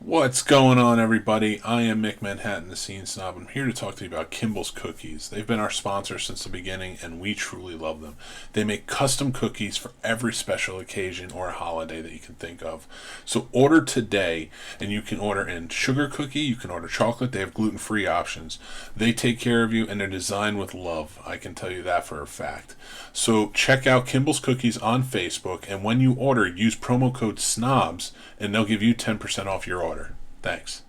What's going on, everybody? I am Mick Manhattan, the Scene Snob. I'm here to talk to you about Kimball's Cookies. They've been our sponsor since the beginning, and we truly love them. They make custom cookies for every special occasion or holiday that you can think of. So order today, and you can order in sugar cookie, you can order chocolate. They have gluten-free options. They take care of you, and they're designed with love. I can tell you that for a fact. So check out Kimball's Cookies on Facebook, and when you order, use promo code SNOBS, and they'll give you 10% off your order. Thanks.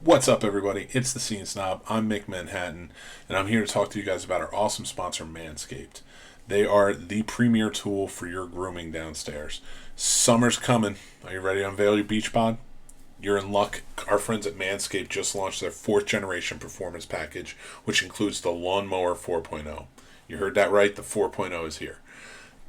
What's up, everybody? It's the Scene Snob. I'm Mick Manhattan, and I'm here to talk to you guys about our awesome sponsor, Manscaped. They are the premier tool for your grooming downstairs. Summer's coming. Are you ready to unveil your beach bod? You're in luck. Our friends at Manscaped just launched their 4th generation performance package, which includes the Lawnmower 4.0. You heard that right, the 4.0 is here.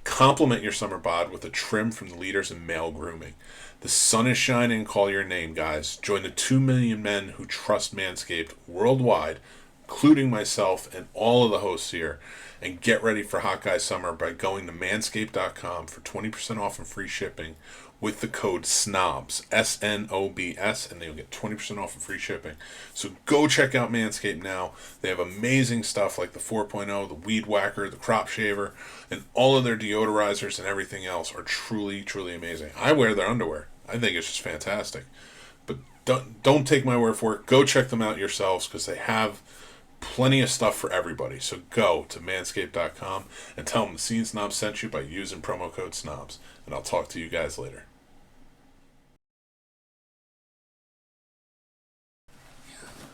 Complement your summer bod with a trim from the leaders in male grooming. The sun is shining, call your name, guys. Join the 2 million men who trust Manscaped worldwide, including myself and all of the hosts here, and get ready for Hot Guy Summer by going to manscaped.com for 20% off and free shipping with the code SNOBS, SNOBS, and they'll get 20% off and free shipping. So go check out Manscaped now. They have amazing stuff like the 4.0, the Weed Whacker, the Crop Shaver, and all of their deodorizers and everything else are truly, truly amazing. I wear their underwear. I think it's just fantastic. But don't take my word for it. Go check them out yourselves because they have plenty of stuff for everybody. So go to manscaped.com and tell them the Scene Snob sent you by using promo code SNOBS. And I'll talk to you guys later.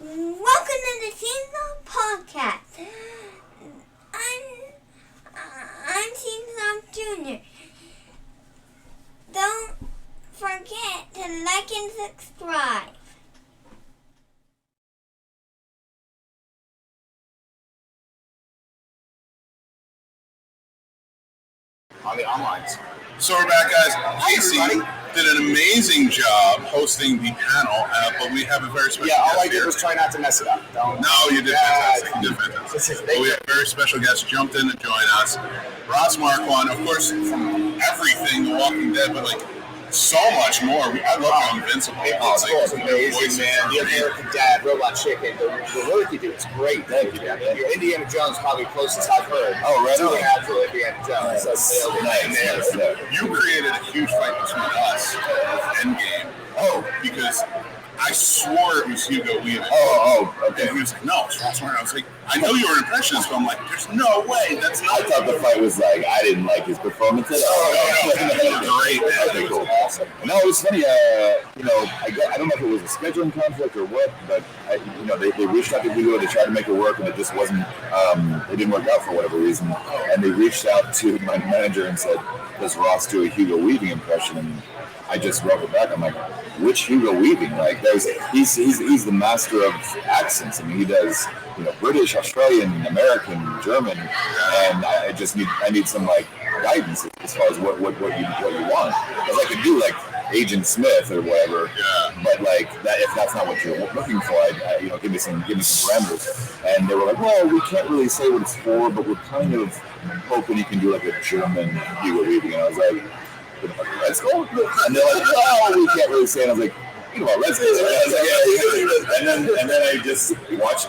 Welcome to the Scene Snob podcast. I'm Scene Snob Jr. Don't forget to like and subscribe. On the online. So we're back, guys. Casey did an amazing job hosting the panel, but we have a very special guest all I did here. was try not to mess it up. No, you did fantastic. You did fantastic. But we have a very special guest jumped in to join us. Ross Marquand, of course, from everything, The Walking Dead, but like so much more. I love Invincible. It's amazing, man. The American Dad, Robot Chicken, the work you do is great. Thank you. Your Indiana Jones probably closest I've heard. Oh, right on. Actual Indiana Jones. That's Nice. You created a huge fight between us and Endgame. Oh, because I swore it was Hugo Weaving. Okay. And he was like, no, it's Ross Marquand. I was like, I know you were an impressionist, but I'm like, there's no way. That's not. I thought the fight was like, I didn't like his performance at all. No, great, man. Okay, cool. Awesome. No, it was funny. I don't know if it was a scheduling conflict or what, but they reached out to Hugo to try to make it work, and it just wasn't. It didn't work out for whatever reason. And they reached out to my manager and said, "Does Ross do a Hugo Weaving impression?" And I just wrote it back. I'm like, which Hugo Weaving? Like, he's the master of accents. I mean, he does British, Australian, American, German, and I need some like guidance as far as what you want. Because I could do like Agent Smith or whatever, but like that if that's not what you're looking for, give me some parameters. And they were like, well, we can't really say what it's for, but we're kind of hoping you can do like a German Hugo Weaving. And I was like, let's go. And they're like, oh, we can't really say it. And I was like, let's do it. And then I just watched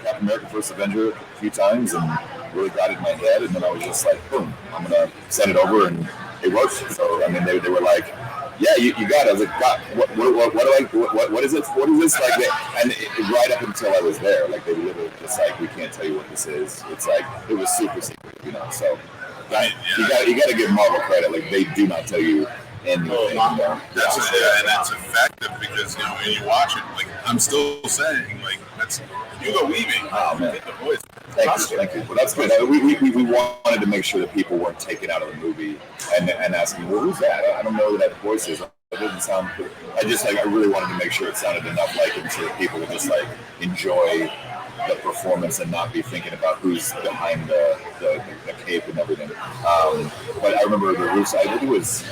Captain America: First Avenger a few times and really got it in my head. And then I was just like, boom, I'm gonna send it over, and it worked. So I mean, they were like, yeah, you got it. I was like, God, what is it? What is this? Like, right up until I was there, like they literally just like, we can't tell you what this is. It's like it was super secret, So. You got to give Marvel credit. Like, they do not tell you anything. That's effective because when you watch it, like I'm still saying, like that's Hugo Weaving. Oh man, thank you. Well, that's good. We wanted to make sure that people weren't taken out of the movie and asking, well, who's that? I don't know who that voice is. It doesn't sound good. I really wanted to make sure it sounded enough like him so that people would just like enjoy the performance and not be thinking about who's behind the cape and everything. But I remember the Russo, I think it was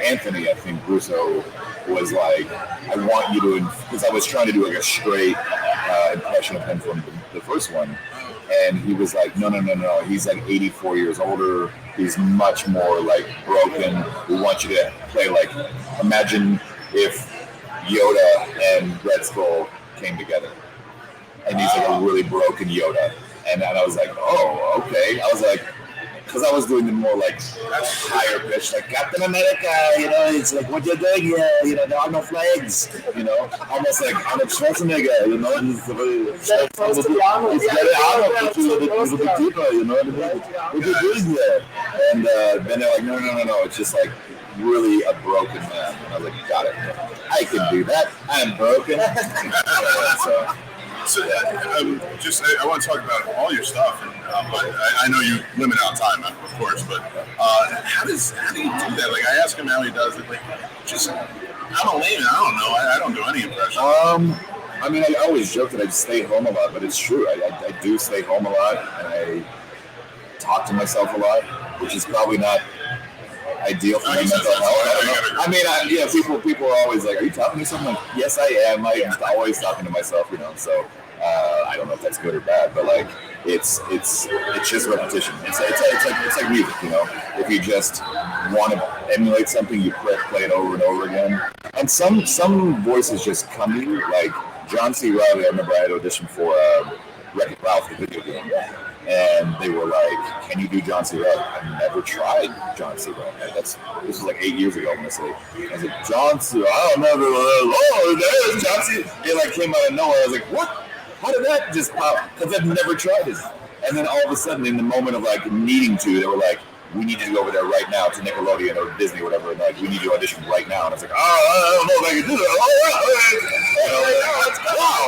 Anthony, I think Russo was like, I want you to, because I was trying to do like a straight impression of him from the first one. And he was like, no. He's like 84 years older. He's much more like broken. We want you to play like, imagine if Yoda and Red Skull came together, and he's like a really broken Yoda. And I was like, oh, okay. I was like, because I was doing the more like higher pitch, like Captain America, it's like, what you're doing here, there are no flags, almost like Arnold Schwarzenegger, it's a bit deeper, what you're doing here. And then they're like, no, it's just like really a broken man. And I was like, got it. I can do that. I'm broken. So I want to talk about all your stuff, but I know you limit on time, of course. But how do you do that? Like, I ask him how he does it. Like, I'm a layman. I don't know. I don't do any impression. I mean, I always joke that I stay home a lot, but it's true. I do stay home a lot, and I talk to myself a lot, which is probably not ideal for my mental health. I mean, people are always like, "Are you talking to someone?" Like, yes, I am. I'm always talking to myself, So I don't know if that's good or bad, but like, it's just repetition. It's like music, If you just want to emulate something, you play it over and over again. And some voices just come to you, like John C. Reilly. I remember I had auditioned for Wreck-It Ralph, the video game. And they were like, "Can you do John C. Reilly?" I've never tried John C. Reilly. This was like 8 years ago. I was like, "John C. I don't know." Oh, there's John C. It like came out of nowhere. I was like, "What? How did that just pop?" Because I've never tried it. And then all of a sudden, in the moment of like needing to, they were like, "We need you to go over there right now to Nickelodeon or Disney or whatever. And like, we need you to audition right now." And I was like, I don't know if I can do that. Wow,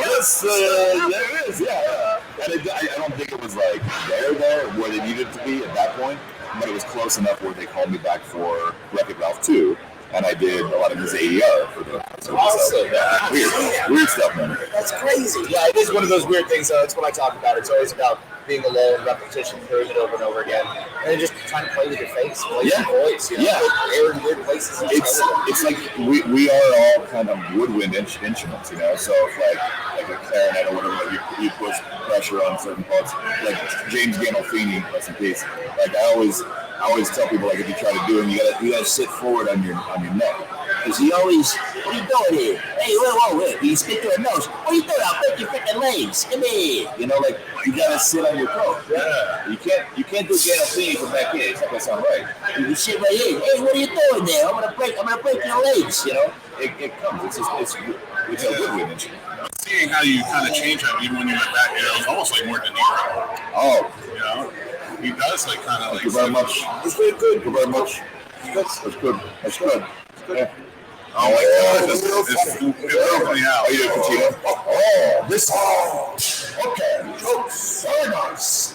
there it is. Yeah. And I don't think it was like there where they needed to be at that point, but it was close enough where they called me back for Wreck-It Ralph 2, and I did a lot of his ADR for the Awesome. Weird stuff, man. That's crazy. Yeah, it is one of those weird things, though. That's what I talk about. It's always about being alone, repetition, hearing it over and over again, and then just trying to play with your face, play your voice, air in weird places. It's like we are all kind of woodwind instruments, So if like a clarinet or whatever, like you put pressure on certain parts. Like James Gandolfini, rest in peace. Like I always tell people, like, if you try to do it, you gotta sit forward on your neck. Because he always, "What are you doing here? Hey, wait. You spit through a nose. What are you doing? I'll break your freaking legs. Come here." Like, you gotta sit on your toes. Yeah. You can't do Gandolfini from back here. It's not gonna sound right. You can sit right here. "Hey, what are you doing there? I'm gonna break your legs." It comes. It's a woodwind instrument. Seeing how you kind of change up, even when you went back, it's almost like more De Niro. Oh. He does like kind of like. Thank you very much. It's very good. Thank you very much. That's good. Yeah. Oh my God! It's broken out. How you doing, Petito? Okay. Very nice.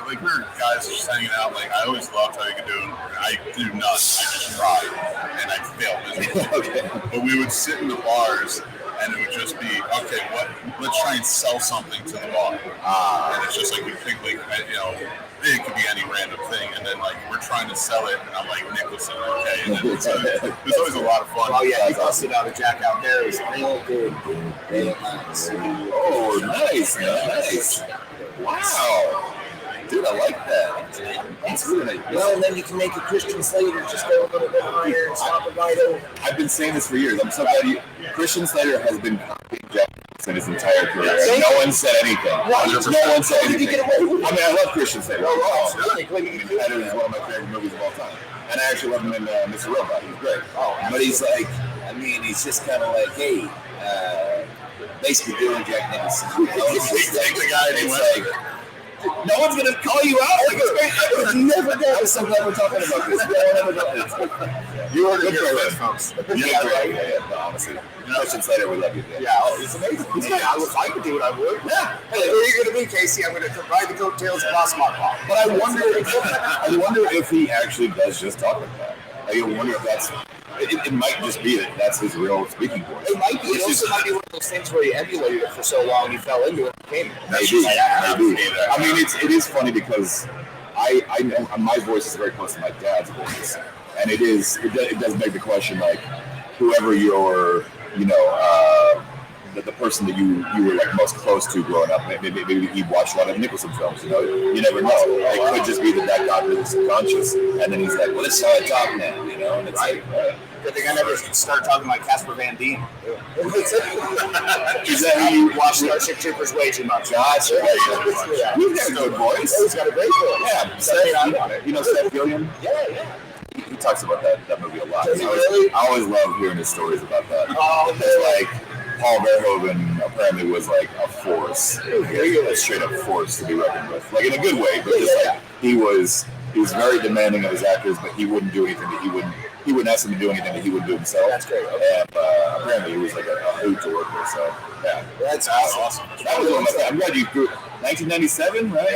We were guys just hanging out. Like, I always loved how you could do it. I do nothing. I just try, and I fail miserably. Okay. But we would sit in the bars, and it would just be, okay, let's try and sell something to the bar. And it's just like, we think like, it could be any random thing, and then like we're trying to sell it, and I'm like, Nicholson, okay. And then it's always a lot of fun. Oh yeah, he busted out a Jack out there. It was real good. Real nice. Oh, nice. Wow. Dude, I like that. That's really nice. Well, and then you can make a Christian Slater just go a little bit higher and stop it right over. I've been saying this for years. I'm so glad Christian Slater has been copying Jack in his entire career. And no one said anything. No one said anything. I mean, I love Christian Slater. Competitor is one of my favorite movies of all time. And I actually love him in Mr. Robot. He's great. But he's like, he's just kind of like, hey, basically doing Jack Nicholson. Take the guy and he went. No one's gonna call you out. Like, it's never done. I'm so glad we're talking about this. You are good for it, folks. Yeah, honestly. Christian Slater, we love you. Yeah, it's amazing. If I could do it, I would. Yeah. Hey, where are you going to be, Casey? I'm going to ride the coattails of Ross Marquand. But I wonder if he actually does just talk like that. I wonder if that's. It might just be that's his real speaking voice. It might be. It also might be one of those things where he emulated it for so long, he fell into it and became it. Maybe. I mean, it is funny because I know my voice is very close to my dad's voice, and it does beg the question, like, whoever your the person that you were like most close to growing up. Maybe he watched a lot of Nicholson films. You know, you never know. It could just be that got really subconscious, and then he's like, "Well, this is how I talk now," you know. And it's like, good thing I never started talking like Casper Van Dien. is that how you watch Starship Troopers way too much? Gotcha. He's got a good voice. He's got a great voice. Yeah, Seth, you know Seth Gilliam? Yeah. He talks about that movie a lot. Does he really? I always love hearing his stories about that. Oh, it's like Paul Verhoeven apparently was like a force, a straight up force to be reckoned with, like in a good way. But just like he was very demanding of his actors, but he wouldn't do anything that he wouldn't ask them to do anything that he wouldn't do himself. That's great. And apparently he was like a hoot to work with. So yeah, that's awesome. That was one of my. I'm glad you grew. 1997, right?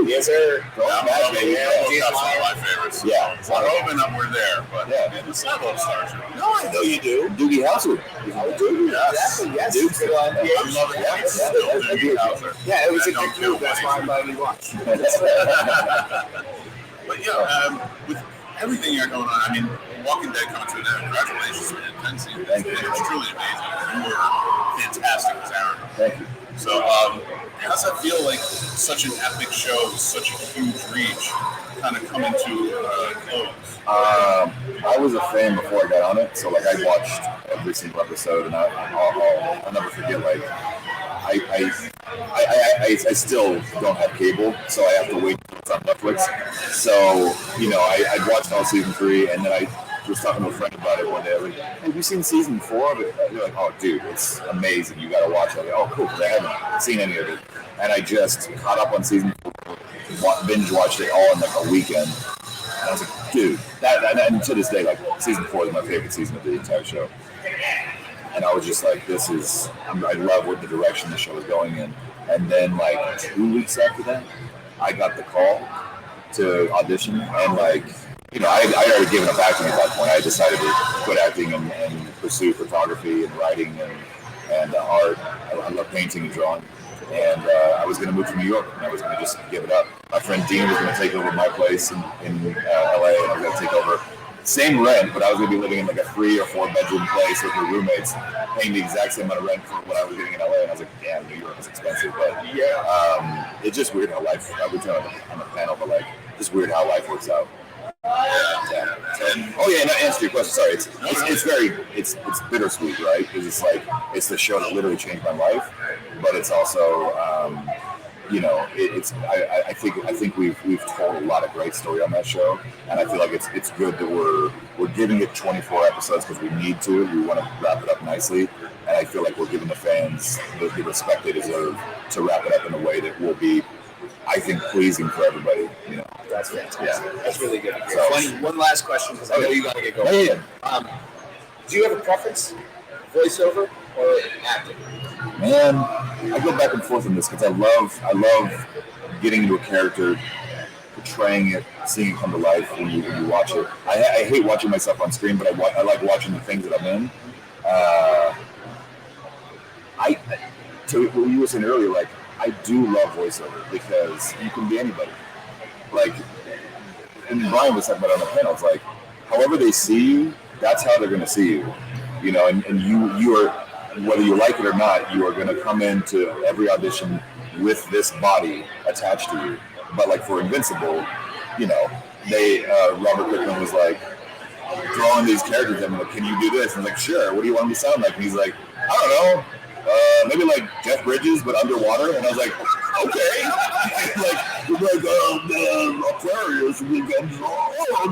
Yes, sir. Those are my favorites. Yeah. Verhoeven up, we're there, but it's not all Starship. No, I know you do. Doogie Howser. Doogie, exactly. Yes. Dude, Good on. I'm loving Doogie Howser. Yeah, it was a good move. That's why I'm glad you watched. But yeah, with everything you got going on, I mean, Walking Dead coming to an end. Congratulations on the intensity. Thank you. It was truly amazing. You were fantastic as Aaron. Thank you. So, how does that feel like such an epic show with such a huge reach kind of coming to close? I was a fan before I got on it, so like I watched every single episode, and I'll never forget. Like I still don't have cable, so I have to wait until it's on Netflix. So you know, I watched all season 3, and then I was talking to a friend about it one day. I was like, "Hey, have you seen season 4 of it?" They're like, "Oh, dude, it's amazing. You got to watch it." I was like, "Oh, cool." Because I haven't seen any of it, and I just caught up on season 4, binge watched it all in like a weekend. And I was like, "Dude, and to this day, like season 4 is my favorite season of the entire show." And I was just like, I love what the direction the show is going in. And then like 2 weeks after that, I got the call to audition, and like, you know, I had already given up acting at that point. I decided to quit acting and pursue photography and writing and art. I love painting and drawing. And I was going to move to New York, and I was going to just give it up. My friend Dean was going to take over my place in LA, and I was going to take over same rent, but I was going to be living in like a 3 or 4 bedroom place with my roommates, paying the exact same amount of rent for what I was getting in LA. And I was like, damn, New York is expensive. But it's just weird how life, I would tell on the panel, but like, just weird how life works out. Yeah. And to answer your question, sorry, it's bittersweet, right? Because it's like, it's the show that literally changed my life, but it's also, you know, I think we've told a lot of great story on that show, and I feel like it's good that we're giving it 24 episodes because we need to. We want to wrap it up nicely, and I feel like we're giving the fans the respect they deserve to wrap it up in a way that will be, I think, pleasing for everybody. You know, that's fantastic. Yeah. That's really good. So, one last question, because I know you got to get going. Yeah. Do you have a preference, voiceover or acting? Man, I go back and forth on this because I love getting into a character, portraying it, seeing it come to life when you watch it. I hate watching myself on screen, but I like watching the things that I'm in. To what you were saying earlier, like, I do love voiceover because you can be anybody. Like, and Brian was talking about it on the panel, it's like, however they see you, that's how they're going to see you. You know, and you are, whether you like it or not, you are going to come into every audition with this body attached to you. But like for Invincible, you know, Robert Kirkman was like throwing these characters at me, like, can you do this? And I was like, sure, what do you want me to sound like? And he's like, I don't know, maybe like Jeff Bridges, but underwater. And I was like, okay. Aquarius, I'm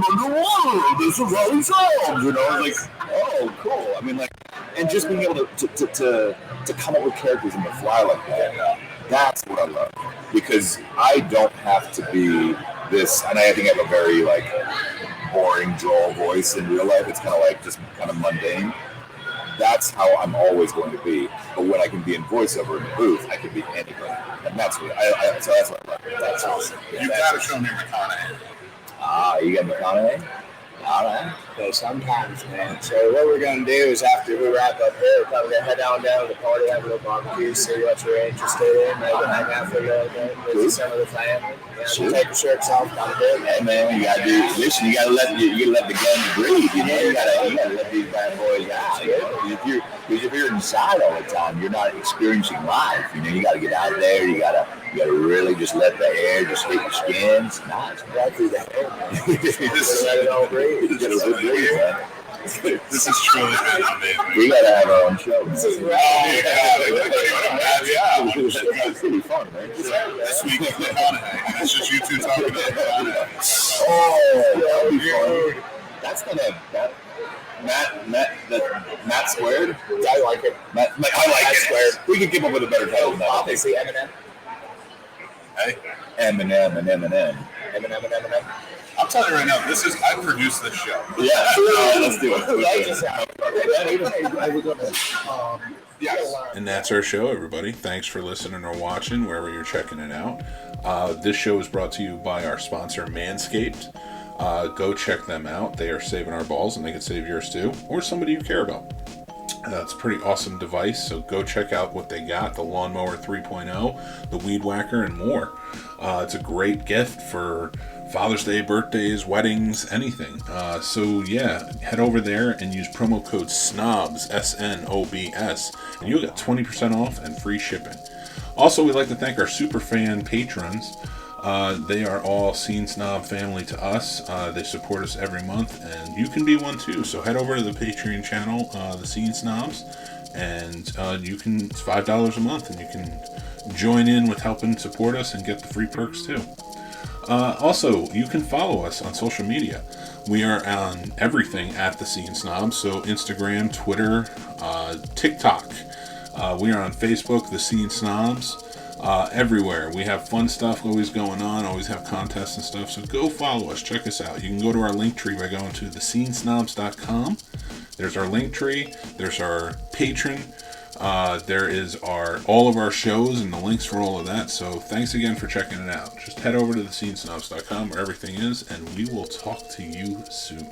underwater. This is how he sounds. You know, I was like, oh, cool. I mean, like, and just being able to come up with characters on the fly like that, that's what I love. Because I don't have to be this, and I think I have a very, like, boring, droll voice in real life. It's kind of like, just kind of mundane. That's how I'm always going to be. But when I can be in voiceover in the booth, I can be anybody. And that's what so that's what I love. That's awesome. You got to show me McConaughey. You got McConaughey? All right. Okay, sometimes, man. So what we're gonna do is after we wrap up here, we're probably gonna head down to the party, have a little barbecue, see what you're interested in, maybe hang out for a little bit, visit some of the family. Take your shirts off, kind of bit. Hey man, you gotta do. Listen, you gotta let the gun breathe. You know, you gotta let these bad boys out. You know? If you're inside all the time, you're not experiencing life. You know, you gotta get out there. You gotta really just let the air just hit your skin. It's nice. Right through the hair, man. Just let it all breathe. You gotta let it breathe, man. This has truly been amazing. We gotta have our own show. This is right. Yeah. It's pretty fun, man. This week is McConaughey. It's just you two talking about McConaughey. Oh, that would be fun. That's gonna Matt Squared. I like it. I like it. Squared. We could come up with a better title than that. Obviously, Eminem. Hey, Eminem and Eminem. Eminem. I'm telling you right now, I produced this show. Yeah, let's do it. Yes. And that's our show, everybody. Thanks for listening or watching, wherever you're checking it out. This show is brought to you by our sponsor, Manscaped. Go check them out. They are saving our balls, and they can save yours too, or somebody you care about. It's a pretty awesome device, so go check out what they got, the Lawnmower 3.0, the Weed Whacker, and more. It's a great gift for Father's Day, birthdays, weddings, anything. So yeah, head over there and use promo code SNOBS, SNOBS, and you'll get 20% off and free shipping. Also, we'd like to thank our super fan patrons. They are all Scene Snob family to us. They support us every month, and you can be one too. So head over to the Patreon channel, the Scene Snobs, and it's $5 a month, and you can join in with helping support us and get the free perks too. Also, you can follow us on social media. We are on everything at the Scene Snobs, so Instagram, Twitter, TikTok. We are on Facebook, the Scene Snobs. Everywhere. We have fun stuff always going on, always have contests and stuff, so go follow us, check us out. You can go to our link tree by going to thescenesnobs.com. There's our link tree, there's our Patreon, there is all of our shows and the links for all of that, so thanks again for checking it out. Just head over to thescenesnobs.com where everything is, and we will talk to you soon.